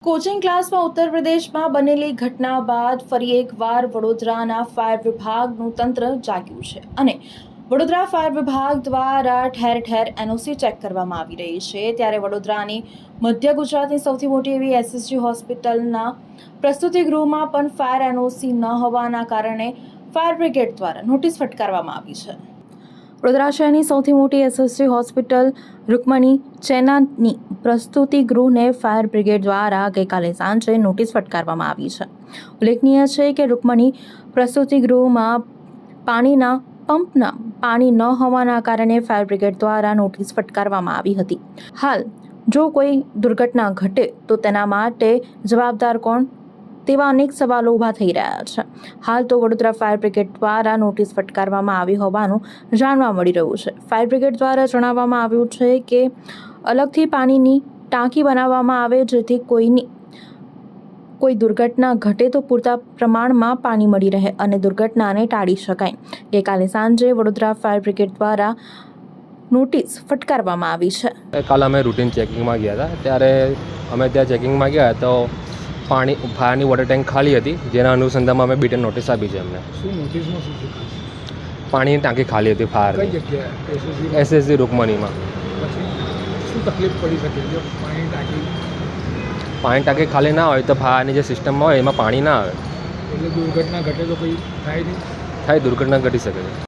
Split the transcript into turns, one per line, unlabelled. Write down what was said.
Coaching ક્લાસમાં ઉત્તર પ્રદેશમાં બનેલી ઘટના બાદ ફરી એકવાર વડોદરાના ફાયર વિભાગનું તંત્ર જાગ્યું છે અને વડોદરા ફાયર વિભાગ દ્વારા ઠેર ઠેર એનઓસી ચેક કરવામાં આવી રહી છે। ત્યારે વડોદરાની મધ્ય ગુજરાતની સૌથી મોટી એવી એસએસજી હોસ્પિટલના પ્રસ્તુતિ ગૃહમાં પણ ફાયર એનઓસી ન હોવાના કારણે ફાયર બ્રિગેડ દ્વારા નોટિસ ફટકારવામાં આવી છે। વડોદરા શહેરની સૌથી મોટી એસએસજી હોસ્પિટલ રૂકમણી ચેનાની પ્રસ્તુતિ ગૃહને ફાયર બ્રિગેડ દ્વારા ગઈકાલે સાંજે નોટિસ ફટકારવામાં આવી છે। ઉલ્લેખનીય છે કે રૂકમણી પ્રસ્તુતિ ગૃહમાં પાણીના પંપના પાણી ન હોવાના કારણે ફાયર બ્રિગેડ દ્વારા નોટિસ ફટકારવામાં આવી હતી। હાલ જો કોઈ દુર્ઘટના ઘટે તો તેના માટે જવાબદાર કોણ તેવા અનેક સવાલો ઊભા થઈ રહ્યા છે। હાલ તો વડોદરા ફાયર બ્રિગેડ દ્વારા નોટિસ ફટકારવામાં આવી હોવાનું જાણવા મળી રહ્યું છે। ફાયર બ્રિગેડ દ્વારા જણાવવામાં આવ્યું છે કે અલગથી પાણીની ટાંકી બનાવવામાં આવે જેથી કોઈ દુર્ઘટના ઘટે તો પૂરતા પ્રમાણમાં પાણી મળી રહે અને દુર્ઘટનાને ટાળી શકાય। ગઈકાલે સાંજે વડોદરા ફાયર બ્રિગેડ દ્વારા નોટિસ ફટકારવામાં આવી છે।
કાલ અમે રૂટીન ચેકિંગમાં ગયા હતા, ત્યારે અમે ત્યાં ચેકિંગમાં ગયા તો ફાયરની વોટર ટેન્ક ખાલી હતી, જેના અનુસંધાનમાં અમે બીટન નોટિસ આપી છે એમને।
શું નોટિસમાં શું છે?
પાણીની ટાંકી ખાલી હતી ફાયરની।
કઈ જગ્યાએ?
એસએસજી રૂકમણીમાં।
પછી શું તકલીફ પડી શકે જો પાણીની
ટાંકી ખાલી ના હોય તો ફાયરની જે સિસ્ટમમાં હોય એમાં પાણી ના આવે,
એટલે દુર્ઘટના ઘટે તો કંઈ થાય નહીં?
થાય, દુર્ઘટના ઘટી શકે છે।